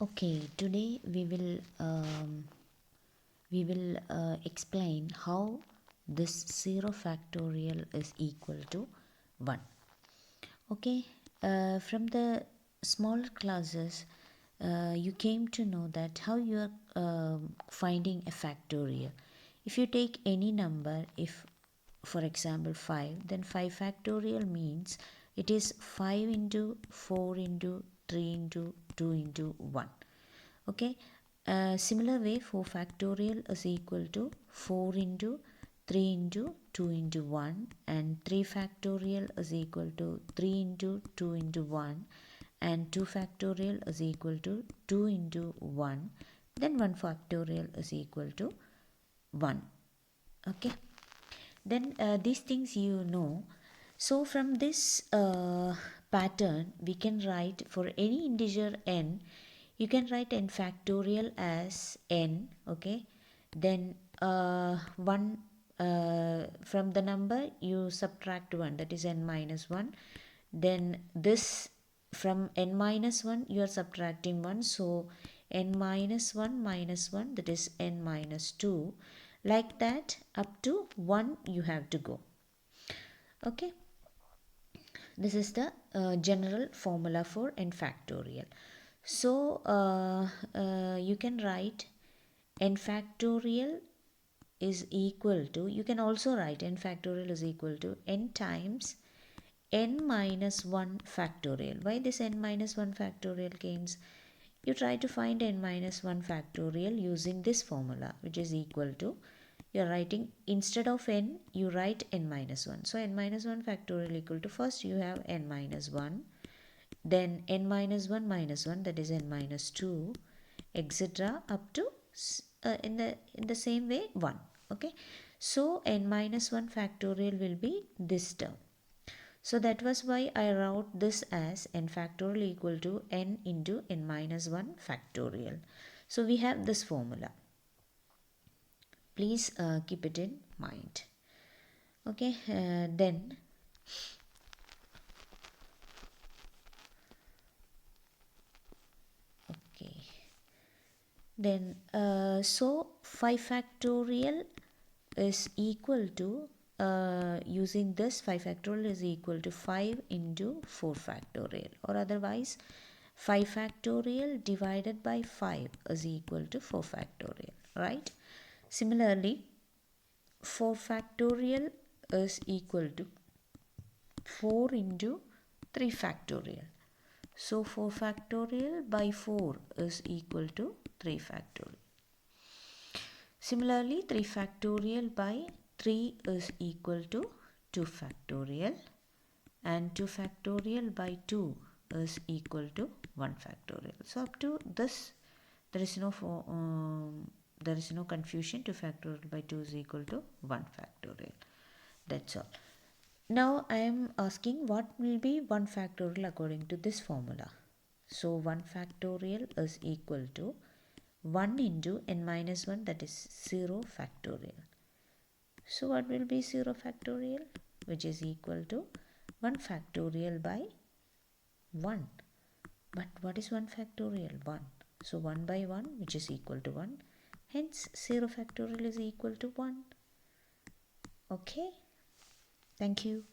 Okay, today we will explain how this 0 factorial is equal to 1. Okay, from the smaller classes, you came to know that how you are finding a factorial. If you take any number, if for example 5, then 5 factorial means it is 5 into 4 into 3 into 2 into 1. Okay, similar way 4 factorial is equal to 4 into 3 into 2 into 1, and 3 factorial is equal to 3 into 2 into 1, and 2 factorial is equal to 2 into 1, then 1 factorial is equal to 1. Okay, then these things you know. So from this pattern we can write for any integer n, you can write n factorial as n. Okay, then 1 from the number you subtract 1, that is n minus 1. Then this from n minus 1 you are subtracting 1, so n minus 1 minus 1, that is n minus 2. Like that up to 1 you have to go. Okay, this is the general formula for n factorial. So you can write n factorial is equal to, you can also write n factorial is equal to n times n minus 1 factorial. Why this n minus 1 factorial comes? You try to find n minus 1 factorial using this formula, which is equal to, you are writing instead of n you write n minus 1. So n minus 1 factorial equal to, first you have n minus 1, then n minus 1 minus 1, that is n minus 2, etc. up to in the same way 1. Okay, so n minus 1 factorial will be this term. So that was why I wrote this as n factorial equal to n into n minus 1 factorial. So we have this formula. Please keep it in mind. Okay, then okay, then so 5 factorial is equal to, using this 5 factorial is equal to 5 into 4 factorial, or otherwise 5 factorial divided by 5 is equal to 4 factorial, right? Similarly 4 factorial is equal to 4 into 3 factorial. So 4 factorial by 4 is equal to 3 factorial. Similarly 3 factorial by 3 is equal to 2 factorial, and 2 factorial by 2 is equal to 1 factorial. So up to this there is no confusion. 2 factorial by 2 is equal to 1 factorial. That's all. Now I am asking what will be 1 factorial according to this formula. So 1 factorial is equal to 1 into n minus 1, that is 0 factorial. So what will be 0 factorial? Which is equal to 1 factorial by 1. But what is 1 factorial? 1. So 1 by 1, which is equal to 1. Hence 0 factorial is equal to 1. Okay. Thank you.